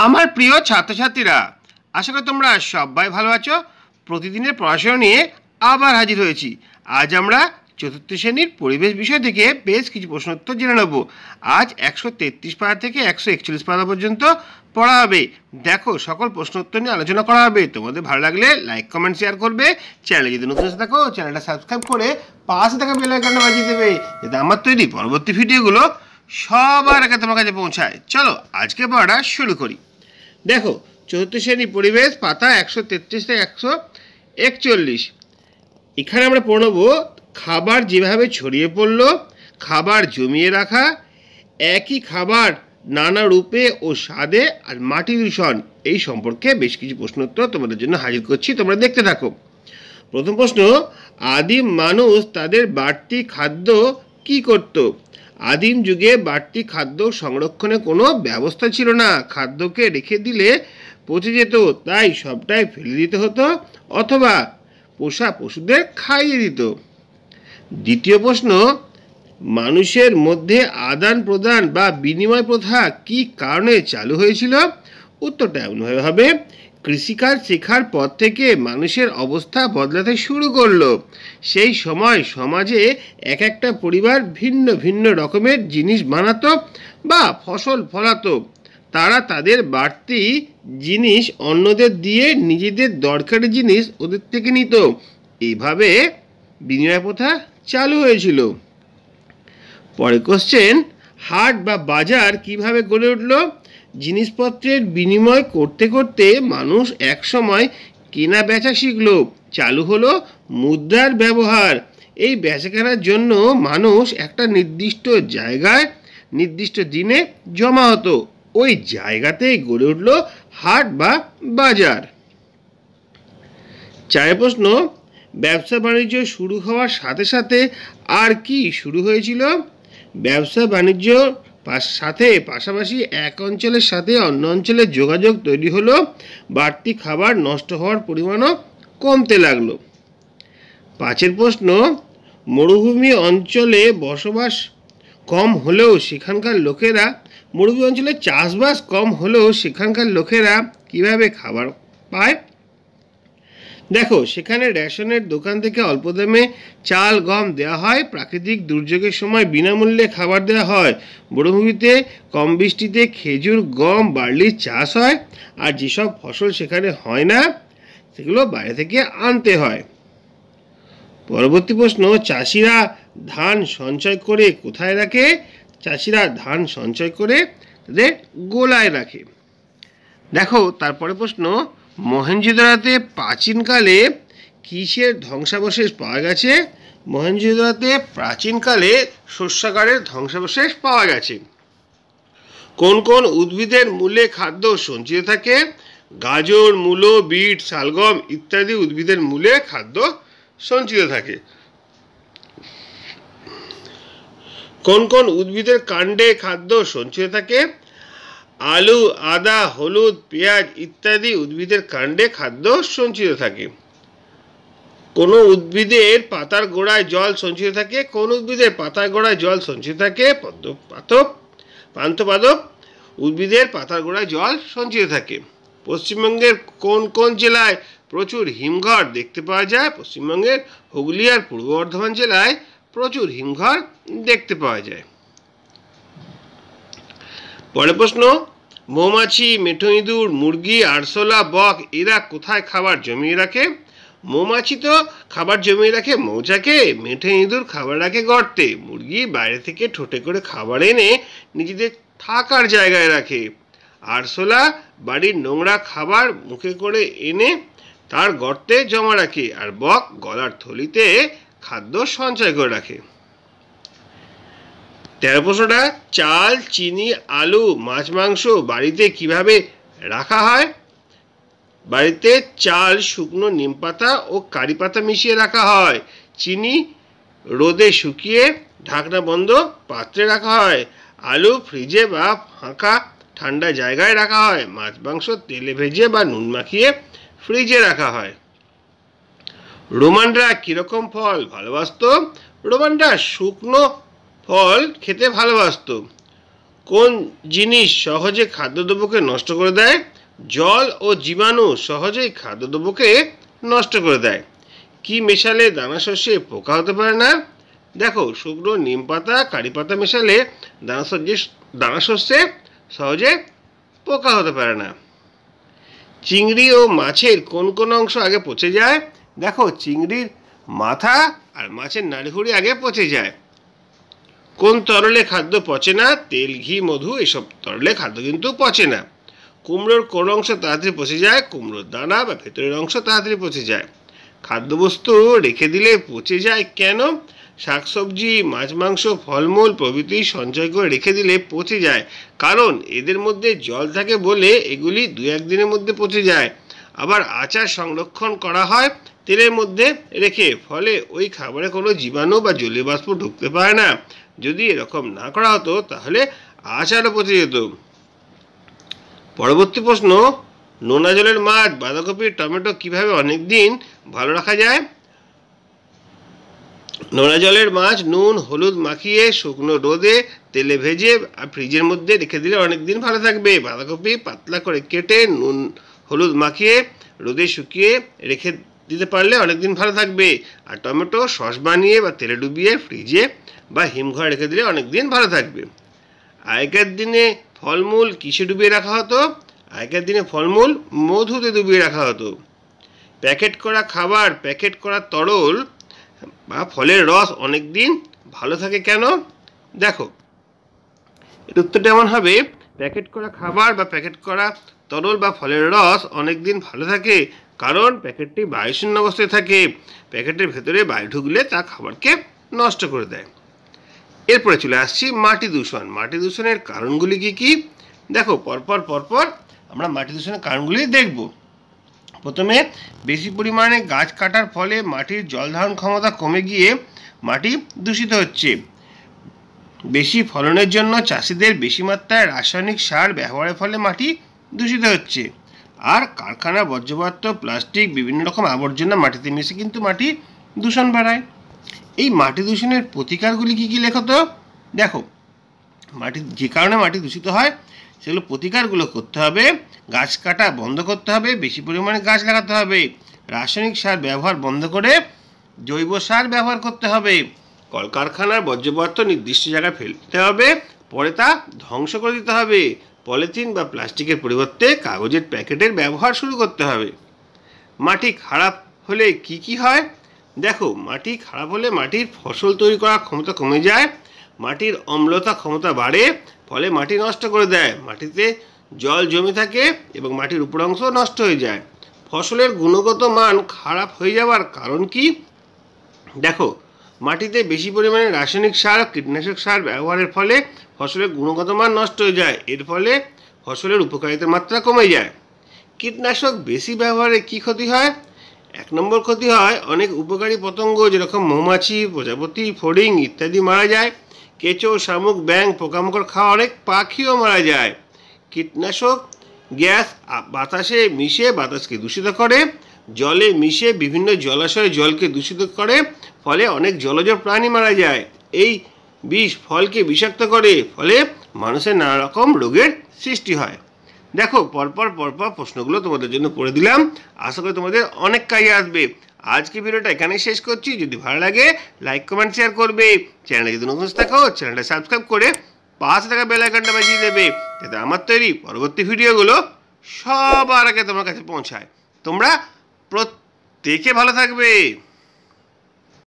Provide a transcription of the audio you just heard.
আমার প্রিয় ছাত্রছাত্রীরা, আশা করি তোমরা সবাই ভালো আছো। প্রতিদিনের পড়াশোনা নিয়ে আবার হাজির হয়েছি। আজ আমরা চতুর্থ শ্রেণীর পরিবেশ বিষয় থেকে বেশ কিছু প্রশ্নোত্তর জেনে নেব। আজ 133 পারা থেকে 141 পারা পর্যন্ত পড়া হবে। দেখো, সকল প্রশ্নোত্তর নিয়ে আলোচনা করা হবে। তোমাদের ভালো লাগলে লাইক কমেন্ট শেয়ার করবে। চ্যানেলে যদি নতুন এসে থাকো, চ্যানেলটা সাবস্ক্রাইব করে পাশে থাকা বেল আইকনটা বাজিয়ে দেবে, যাতে আমার তৈরি পরবর্তী ভিডিওগুলো সবার আগে তোমার কাছে পৌঁছায়। চলো আজকে পড়া শুরু করি। দেখো, চতুর্থ শ্রেণী পরিবেশ, পাতা 133 থেকে 141। এখানে আমরা পড়ব খাবার যেভাবে ছড়িয়ে পড়ল, খাবার জমিয়ে রাখা, একই খাবার নানা রূপে ও স্বাদে, আর মাটি দূষণ, এই সম্পর্কে বেশ কিছু প্রশ্নোত্তর তোমাদের জন্য হাজির করছি। তোমরা দেখতে থাকো। প্রথম প্রশ্ন, আদিম মানুষ তাদের বাড়তি খাদ্য কি করত? আদিম যুগে বাড়তি খাদ্য সংরক্ষণে কোনো ব্যবস্থা ছিল না। খাদ্যকে রেখে দিলে পচে যেত, তাই সবটাই ফেলে দিতে হতো অথবা পোষা পশুদের খাইয়ে দিত। দ্বিতীয় প্রশ্ন, মানুষের মধ্যে আদান প্রদান বা বিনিময় প্রথা কি কারণে চালু হয়েছিল? উত্তরটা এমনভাবে হবে, কৃষিকাজ শেখার পর থেকে মানুষের অবস্থা বদলাতে শুরু করলো। সেই সময় সমাজে এক একটা পরিবার ভিন্ন ভিন্ন রকমের জিনিস বানাতো বা ফসল ফলাতো। তারা তাদের বাড়তি জিনিস অন্যদের দিয়ে নিজেদের দরকারি জিনিস ওদের থেকে নিত। এইভাবে বিনিময় প্রথা চালু হয়েছিল। পরে কোশ্চেন, হাট বা বাজার কিভাবে গড়ে উঠল? জিনিসপত্রের বিনিময় করতে করতে মানুষ একসময় কেনা বেচা শিখল। চালু হলো মুদ্রার ব্যবহার। এই বেচাকেনার জন্য মানুষ একটা নির্দিষ্ট জায়গায় নির্দিষ্ট দিনে জমা হতো। ওই জায়গাতেই গড়ে উঠল হাট বা বাজার। চারের প্রশ্ন, ব্যবসা বাণিজ্য শুরু হওয়ার সাথে সাথে আর কি শুরু হয়েছিল? ব্যবসা বাণিজ্য সাথে পাশাপাশি এক অঞ্চলের সাথে অন্য অঞ্চলের যোগাযোগ তৈরি হলো। বাড়তি খাবার নষ্ট হওয়ার পরিমাণও কমতে লাগলো। পাঁচের প্রশ্ন, মরুভূমি অঞ্চলে বসবাস কম হলেও সেখানকার লোকেরা মরুভূমি অঞ্চলে চাষবাস কম হলেও সেখানকার লোকেরা কিভাবে খাবার পায়? দেখো, সেখানে রেশনের দোকান থেকে অল্প দামে চাল গম দেওয়া হয়। প্রাকৃতিক দুর্যোগের সময় বিনামূল্যে খাবার দেওয়া হয়। মরুভূমিতে কম বৃষ্টিতে খেজুর গম বার্লির চাষ হয়, আর যেসব ফসল সেখানে হয় না সেগুলো বাইরে থেকে আনতে হয়। পরবর্তী প্রশ্ন, চাষিরা ধান সঞ্চয় করে কোথায় রাখে? চাষিরা ধান সঞ্চয় করে তাদের গোলায় রাখে। দেখো, তারপরে প্রশ্ন, মহেঞ্জোদারোতে প্রাচীনকালে কিসের ধ্বংসাবশেষ পাওয়া গেছে? মহেঞ্জোদারোতে প্রাচীনকালে শস্যাগারের ধ্বংসাবশেষ পাওয়া গেছে। কোন কোন উদ্ভিদের মূলে খাদ্য সঞ্চিত থাকে? গাজর, মূলো, বিট, শালগম ইত্যাদি উদ্ভিদের মূলে খাদ্য সঞ্চিত থাকে। কোন কোন উদ্ভিদের কাণ্ডে খাদ্য সঞ্চিত থাকে? আলু, আদা, হলুদ, পেঁয়াজ ইত্যাদি উদ্ভিদের কাণ্ডে খাদ্য সঞ্চিত থাকে। কোন উদ্ভিদের পাতার গোড়ায় জল সঞ্চিত থাকে? কোন উদ্ভিদের পাতার গোড়ায় জল সঞ্চিত থাকে? পান্থপাদপ উদ্ভিদের পাতার গোড়ায় জল সঞ্চিত থাকে। পশ্চিমবঙ্গের কোন কোন জেলায় প্রচুর হিমঘর দেখতে পাওয়া যায়? পশ্চিমবঙ্গের হুগলি আর পূর্ব বর্ধমান জেলায় প্রচুর হিমঘর দেখতে পাওয়া যায়। পরের প্রশ্ন, মৌমাছি, মেঠো ইঁদুর, মুরগি, আরশোলা, বক এরা কোথায় খাবার জমিয়ে রাখে? মৌমাছি তো খাবার জমিয়ে রাখে মৌচাকে, মেঠো ইঁদুর খাবার রাখে গর্তে, মুরগি বাইরে থেকে ঠোঁটে করে খাবার এনে নিজেদের থাকার জায়গায় রাখে, আরশোলা বাড়ির নোংরা খাবার মুখে করে এনে তার গর্তে জমা রাখে, আর বক গলার থলিতে খাদ্য সঞ্চয় করে রাখে। 13 প্রশ্নটা, চাল, চিনি, আলু, মাছ মাংস বাড়িতে কিভাবে রাখা হয়? বাড়িতে চাল শুকনো নিমপাতা ও কারি পাতা মিশিয়ে রাখা হয়। চিনি রোদে শুকিয়ে ঢাকনা বন্ধ পাত্রে রাখা হয়। আলু ফ্রিজে বা ফাঁকা ঠান্ডা জায়গায় রাখা হয়। মাছ মাংস তেলে ভেজে বা নুন মাখিয়ে ফ্রিজে রাখা হয়। রোমানরা কিরকম ফল ভালোবাসত? রোমানরা শুকনো ফল খেতে ভালোবাসত। কোন জিনিস সহজে খাদ্যদ্রব্যকে নষ্ট করে দেয়? জল ও জীবাণু সহজেই খাদ্যদ্রব্যকে নষ্ট করে দেয়। কি মেশালে দানা শস্যে পোকা হতে পারে না? দেখো, শুকনো নিম পাতা কারি পাতা মেশালে দানা শস্যে সহজে পোকা হতে পারে না। চিংড়ি ও মাছের কোন কোন অংশ আগে পচে যায়? দেখো, চিংড়ির মাথা আর মাছের নাড়িভুড়ি আগে পচে যায়। কোন তরলে খাদ্য পচে না? তেল, ঘি, মধু এসব তরলে খাদ্য কিন্তু পচে না। কুমড়োর কোন অংশ তাড়াতাড়ি পচে যায়? কুমড়োর দানা বা ভেতরের অংশ তাড়াতাড়ি পচে যায়। খাদ্যবস্তু রেখে দিলে পচে যায় কেন? শাকসবজি, মাছ, মাংস, ফলমূল প্রভৃতি সঞ্চয় করে রেখে দিলে পচে যায়, কারণ এদের মধ্যে জল থাকে বলে এগুলি 2-1 দিনের মধ্যে পচে যায়। আবার আচার সংরক্ষণ করা হয় তেলের মধ্যে রেখে, ফলে ওই খাবারে কোনো জীবাণু বা জলীয় বাষ্প ঢুকতে পারে না। যদি এরকম না করা হতো তাহলে আচারও পচে যেত। পরবর্তী প্রশ্ন, নোনা জলের মাছ, বাঁধাকপি, টমেটো কিভাবে অনেক দিন ভালো রাখা যায়? নোনা জলের মাছ নুন হলুদ মাখিয়ে শুকনো রোদে তেলে ভেজে আর ফ্রিজের মধ্যে রেখে দিলে অনেক দিন ভালো থাকবে। বাঁধাকপি পাতলা করে কেটে নুন হলুদ মাখিয়ে রোদে শুকিয়ে রেখে দিতে পারলে অনেক দিন ভালো থাকবে। আর টমেটো সস বানিয়ে বা তেলে ডুবিয়ে ফ্রিজে বা হিমঘরে রেখে দিলে অনেক দিন ভালো থাকবে। আগেকার দিনে ফলমূল কিসে ডুবিয়ে রাখা হতো? আগেকার দিনে ফলমূল মধুতে ডুবিয়ে রাখা হতো। প্যাকেট করা খাবার, প্যাকেট করা তরল বা ফলের রস অনেক দিন ভালো থাকে কেন? দেখো, এর উত্তরটা এমন হবে, প্যাকেট করা খাবার বা প্যাকেট করা তরল বা ফলের রস অনেক দিন ভালো থাকে কারণ প্যাকেটটি বায়ুশূন্য অবস্থায় থাকে। প্যাকেটের ভেতরে বায়ু ঢুকলে তা খাবারকে নষ্ট করে দেয়। এরপরে চলে আসছি মাটি দূষণ। মাটি দূষণের কারণগুলি কি কি? দেখো, পরপর আমরা মাটি দূষণের কারণগুলি দেখব। প্রথমে, বেশি পরিমাণে গাছ কাটার ফলে মাটির জল ধারণ ক্ষমতা কমে গিয়ে মাটি দূষিত হচ্ছে। বেশি ফলনের জন্য চাষিদের বেশি মাত্রায় রাসায়নিক সার ব্যবহারের ফলে মাটি দূষিত হচ্ছে। আর কারখানার বর্জ্যপদার্থ, প্লাস্টিক, বিভিন্ন রকম আবর্জনা মাটিতে মিশে কিন্তু মাটি দূষণ বাড়ায়। এই মাটি দূষণের প্রতিকারগুলি কি কি লেখো তো? দেখো, যে কারণে মাটি দূষিত হয় সেগুলো প্রতিকারগুলো করতে হবে। গাছ কাটা বন্ধ করতে হবে, বেশি পরিমাণে গাছ লাগাতে হবে, রাসায়নিক সার ব্যবহার বন্ধ করে জৈব সার ব্যবহার করতে হবে, কলকারখানার বর্জ্যপদার্থ নির্দিষ্ট জায়গায় ফেলতে হবে, পরে তা ধ্বংস করে দিতে হবে। পলিথিন বা প্লাস্টিকের পরিবর্তে কাগজের প্যাকেটের ব্যবহার শুরু করতে হবে। মাটি খারাপ হলে কি কি হয়? দেখো, মাটি খারাপ হলে মাটির ফসল তৈরি করার ক্ষমতা কমে যায়, মাটির অম্লতা ক্ষমতা বাড়ে, ফলে মাটি নষ্ট করে দেয়, মাটিতে জল জমে থাকে এবং মাটির উপর অংশ নষ্ট হয়ে যায়। ফসলের গুণগত মান খারাপ হয়ে যাওয়ার কারণ কি? দেখো, মাটিতে বেশি পরিমাণে রাসায়নিক সার, কীটনাশক সার ব্যবহারের ফলে ফসলের গুণগত মান নষ্ট হয়ে যায়, এর ফলে ফসলের উপকারিতার মাত্রা কমে যায়। কীটনাশক বেশি ব্যবহারে কি ক্ষতি হয়? 1 নম্বর ক্ষতি হয়, অনেক উপকারী পতঙ্গ যেরকম মৌমাছি, প্রজাপতি, ফড়িং ইত্যাদি মারা যায়। কেঁচো, শামুক, ব্যাঙ, পোকামাকড় খাওয়া অনেক পাখিও মারা যায়। কীটনাশক গ্যাস বাতাসে মিশে বাতাসকে দূষিত করে, জলে মিশে বিভিন্ন জলাশয়ে জলকে দূষিত করে, ফলে অনেক জলজ প্রাণী মারা যায়। এই বিষ ফলকে বিষাক্ত করে, ফলে মানুষের নানা রকম রোগের সৃষ্টি হয়। দেখো, পরপর প্রশ্নগুলো তোমাদের জন্য পড়ে দিলাম, আশা করি তোমাদের অনেক কাজে আসবে। আজকে ভিডিওটা এখানেই শেষ করছি। যদি ভালো লাগে লাইক কমেন্ট শেয়ার করবে, চ্যানেলে যদি নতুন থাকো চ্যানেলটা সাবস্ক্রাইব করে পাশে থাকা বেল আইকনটা বাজিয়ে দেবে, যাতে আমার তৈরি পরবর্তী ভিডিওগুলো সবার আগে তোমার কাছে পৌঁছায়। তোমরা প্রত্যেকে ভালো থাকবে।